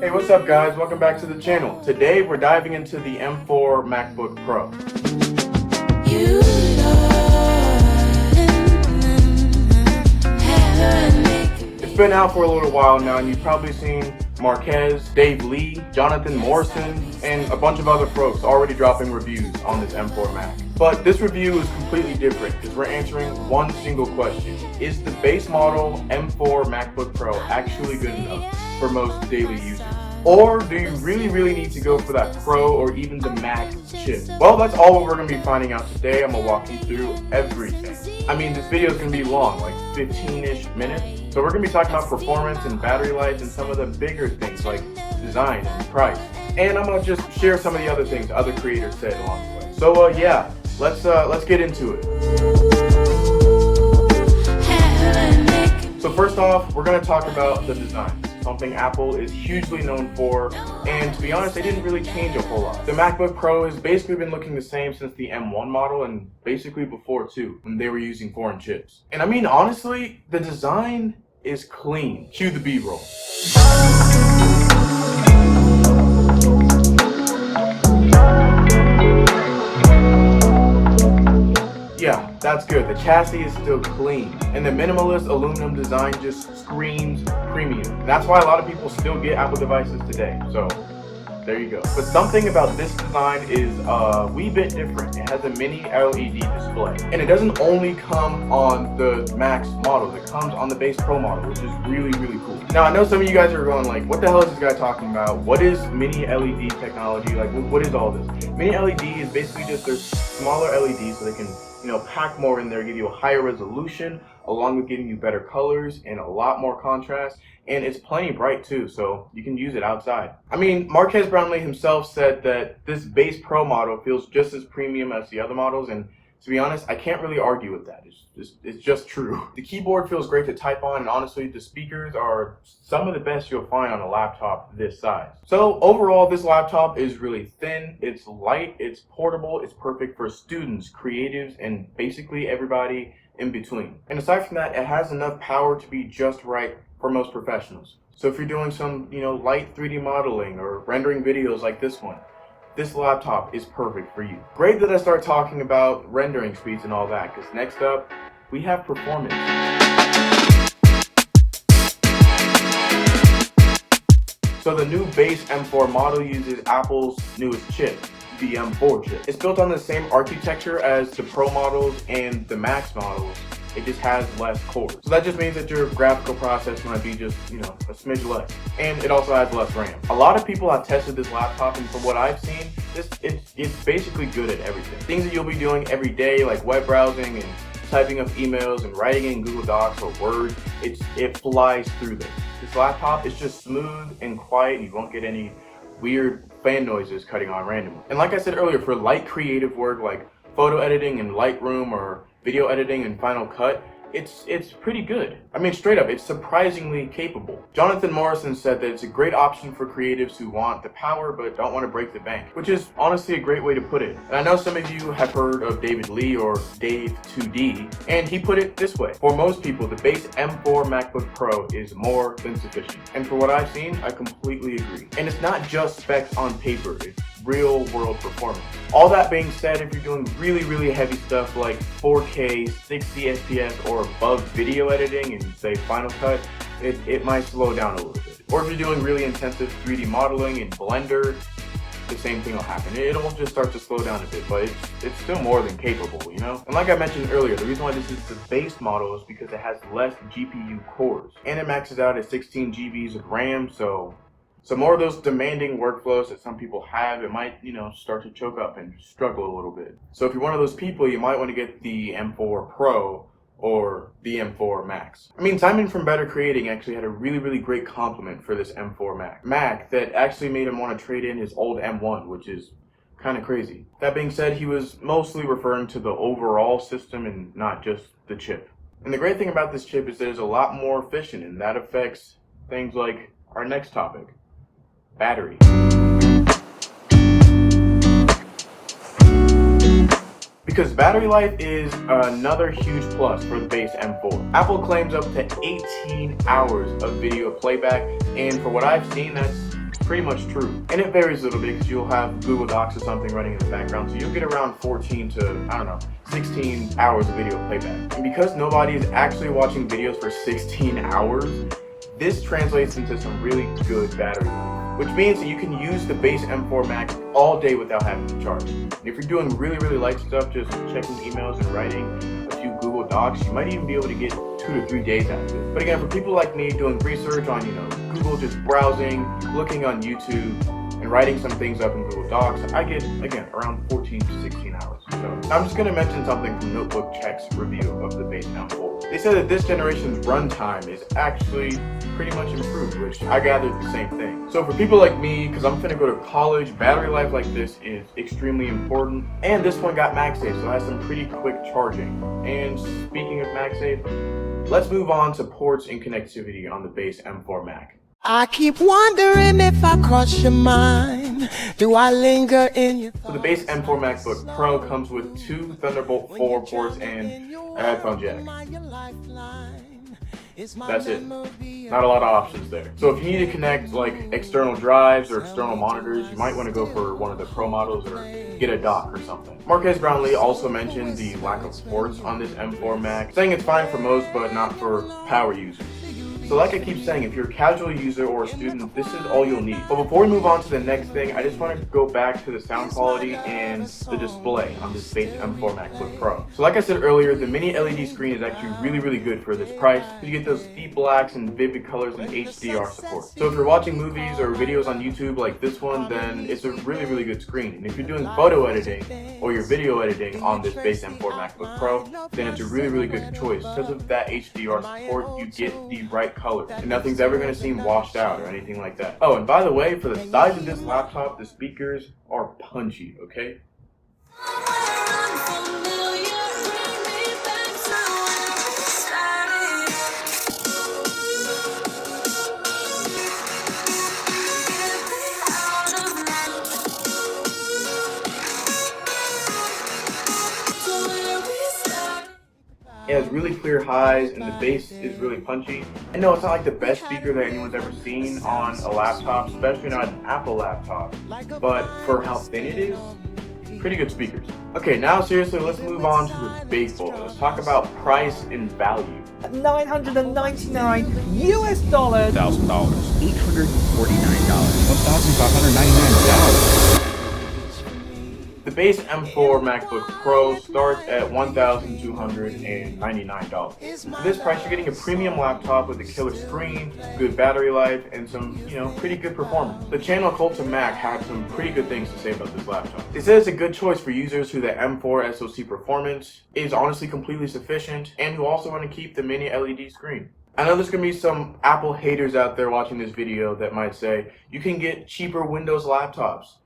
Hey, what's up guys? Welcome back to the channel. Today we're diving into the M4 MacBook Pro. It's been out for a little while now and you've probably seen Marques, Dave Lee, Jonathan Morrison, and a bunch of other folks already dropping reviews on this M4 Mac. But this review is completely different because we're answering one single question. Is the base model M4 MacBook Pro actually good enough for most daily users? Or do you really need to go for that Pro or even the Max chip? Well, that's all we're going to be finding out today. I'm going to walk you through everything. I mean, this video is going to be long, like 15-ish minutes. So we're going to be talking about performance and battery life and some of the bigger things like design and price. And I'm going to just share some of the other things other creators said along the way. So yeah, let's get into it. So first off, we're going to talk about the design. Something Apple is hugely known for, and to be honest, they didn't really change a whole lot. The MacBook Pro has basically been looking the same since the M1 model and basically before too, when they were using foreign chips. And I mean, honestly, the design is clean. Cue the B-roll. Yeah, that's good. The chassis is still clean. And the minimalist aluminum design just screams premium. That's why a lot of people still get Apple devices today. So, there you go. But something about this design is a wee bit different. It has a mini LED display. And it doesn't only come on the Max model. It comes on the base Pro model, which is really cool. Now, I know some of you guys are going like, what the hell is this guy talking about? What is mini LED technology? Like, what is all this? Mini LED is basically just there's smaller LEDs so they can pack more in there, give you a higher resolution, along with giving you better colors and a lot more contrast. And it's plenty bright too, so you can use it outside. I mean, Marques Brownlee himself said that this base Pro model feels just as premium as the other models, and to be honest, I can't really argue with that. It's just true. The keyboard feels great to type on, and honestly, the speakers are some of the best you'll find on a laptop this size. So overall, this laptop is really thin, it's light, it's portable, it's perfect for students, creatives, and basically everybody in between. And aside from that, it has enough power to be just right for most professionals. So if you're doing some, light 3D modeling or rendering videos like this one, this laptop is perfect for you. Great that I start talking about rendering speeds and all that, because next up, we have performance. So the new base M4 model uses Apple's newest chip, the M4 chip. It's built on the same architecture as the Pro models and the Max models. It just has less cores. So that just means that your graphical process might be just, a smidge less. And it also has less RAM. A lot of people have tested this laptop, and from what I've seen, it's basically good at everything. Things that you'll be doing every day, like web browsing and typing up emails and writing in Google Docs or Word, it flies through this. This laptop is just smooth and quiet. You won't get any weird fan noises cutting on randomly. And like I said earlier, for light creative work like photo editing in Lightroom or video editing in Final Cut, it's pretty good. I mean, straight up, it's surprisingly capable. Jonathan Morrison said that it's a great option for creatives who want the power but don't want to break the bank, which is honestly a great way to put it. And I know some of you have heard of David Lee or Dave 2D, and he put it this way. For most people, the base M4 MacBook Pro is more than sufficient. And for what I've seen, I completely agree. And it's not just specs on paper, it's real world performance. All that being said, if you're doing really heavy stuff like 4K, 60 FPS or above video editing in say Final Cut, it might slow down a little bit. Or if you're doing really intensive 3D modeling in Blender, the same thing will happen. It'll just start to slow down a bit, but it's still more than capable, And like I mentioned earlier, the reason why this is the base model is because it has less GPU cores. And it maxes out at 16 GBs of RAM, so more of those demanding workflows that some people have, it might, start to choke up and struggle a little bit. So if you're one of those people, you might want to get the M4 Pro or the M4 Max. I mean, Simon from Better Creating actually had a really great compliment for this M4 Mac that actually made him want to trade in his old M1, which is kind of crazy. That being said, he was mostly referring to the overall system and not just the chip. And the great thing about this chip is that it's a lot more efficient, and that affects things like our next topic. Battery. Because battery life is another huge plus for the base M4. Apple claims up to 18 hours of video playback, and for what I've seen, that's pretty much true. And it varies a little bit because you'll have Google Docs or something running in the background, so you'll get around 14 to, I don't know, 16 hours of video playback. And because nobody is actually watching videos for 16 hours, this translates into some really good battery life, which means that you can use the base M4 Mac all day without having to charge. And if you're doing really light stuff, just checking emails and writing a few Google Docs, you might even be able to get 2 to 3 days out of it. But again, for people like me doing research on, Google, just browsing, looking on YouTube, and writing some things up in Google Docs, I get, again, around 14 to 16 hours. So I'm just going to mention something from Notebook Check's review of the base M4. They said that this generation's runtime is actually pretty much improved, which I gathered the same thing. So for people like me, because I'm finna go to college, battery life like this is extremely important. And this one got MagSafe, so it has some pretty quick charging. And speaking of MagSafe, let's move on to ports and connectivity on the base M4 Mac. I keep wondering if I cross your mind. Do I linger in your thoughts? So the base M4 MacBook Pro comes with 2 Thunderbolt 4 ports and a headphone jack. That's it. Not a lot of options there. So if you need to connect like external drives or external monitors, you might want to go for one of the Pro models or get a dock or something. Marques Brownlee also mentioned the lack of ports on this M4 Mac, saying it's fine for most but not for power users. So like I keep saying, if you're a casual user or a student, this is all you'll need. But before we move on to the next thing, I just want to go back to the sound quality and the display on this base M4 MacBook Pro. So like I said earlier, the mini LED screen is actually really good for this price. You get those deep blacks and vivid colors and HDR support. So if you're watching movies or videos on YouTube like this one, then it's a really good screen. And if you're doing photo editing or your video editing on this base M4 MacBook Pro, then it's a really good choice. Because of that HDR support, you get the right colors, and nothing's ever going to seem washed out or anything like that. Oh, and by the way, for the size of this laptop, the speakers are punchy, okay? It has really clear highs and the bass is really punchy. And no, it's not like the best speaker that anyone's ever seen on a laptop, especially not an Apple laptop. But for how thin it is, pretty good speakers. Okay, now seriously, let's move on to the big boy. Let's talk about price and value. $999 US dollars. $1,000. $849. $1,599. The base M4 MacBook Pro starts at $1,299. For this price, you're getting a premium laptop with a killer screen, good battery life, and some, pretty good performance. The channel Cult of Mac had some pretty good things to say about this laptop. They said it's a good choice for users who the M4 SoC performance is honestly completely sufficient, and who also want to keep the mini LED screen. I know there's going to be some Apple haters out there watching this video that might say, you can get cheaper Windows laptops,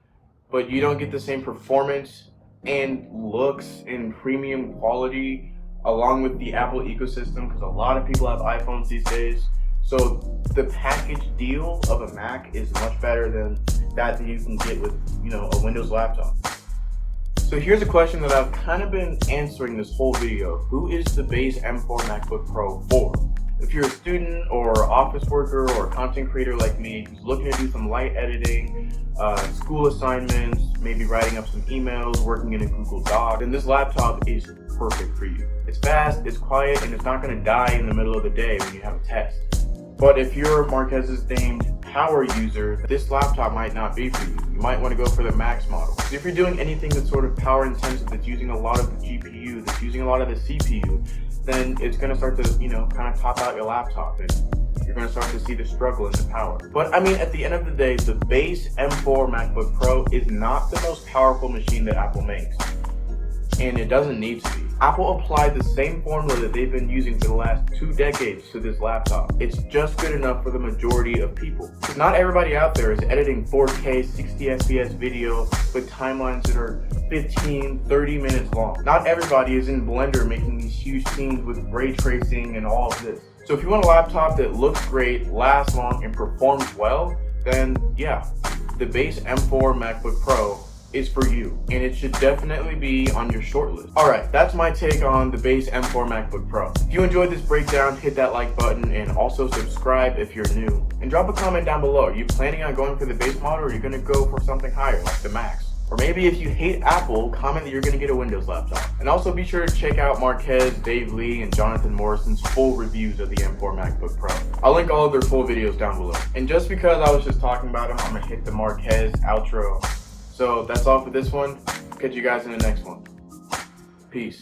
but you don't get the same performance and looks and premium quality along with the Apple ecosystem, because a lot of people have iPhones these days. So the package deal of a Mac is much better than that you can get with, a Windows laptop. So here's a question that I've kind of been answering this whole video. Who is the base M4 MacBook Pro for? If you're a student or office worker or content creator like me who's looking to do some light editing, school assignments, maybe writing up some emails, working in a Google Doc, then this laptop is perfect for you. It's fast, it's quiet, and it's not going to die in the middle of the day when you have a test. But if you're Marques's named power user, this laptop might not be for you. You might want to go for the Max model. If you're doing anything that's sort of power intensive, that's using a lot of the GPU, that's using a lot of the CPU, then it's going to start to, kind of top out your laptop, and you're going to start to see the struggle in the power. But I mean, at the end of the day, the base M4 MacBook Pro is not the most powerful machine that Apple makes, and it doesn't need to be. Apple applied the same formula that they've been using for the last 2 decades to this laptop. It's just good enough for the majority of people. Not everybody out there is editing 4K 60 FPS video with timelines that are 15, 30 minutes long. Not everybody is in Blender making these huge scenes with ray tracing and all of this. So if you want a laptop that looks great, lasts long, and performs well, then yeah, the base M4 MacBook Pro is for you, and it should definitely be on your shortlist. Alright, that's my take on the base M4 MacBook Pro. If you enjoyed this breakdown, hit that like button and also subscribe if you're new. And drop a comment down below. Are you planning on going for the base model, or are you going to go for something higher like the Max? Or maybe if you hate Apple, comment that you're going to get a Windows laptop. And also be sure to check out Marques, Dave Lee, and Jonathan Morrison's full reviews of the M4 MacBook Pro. I'll link all of their full videos down below. And just because I was just talking about them, I'm going to hit the Marques outro. So that's all for this one. Catch you guys in the next one. Peace.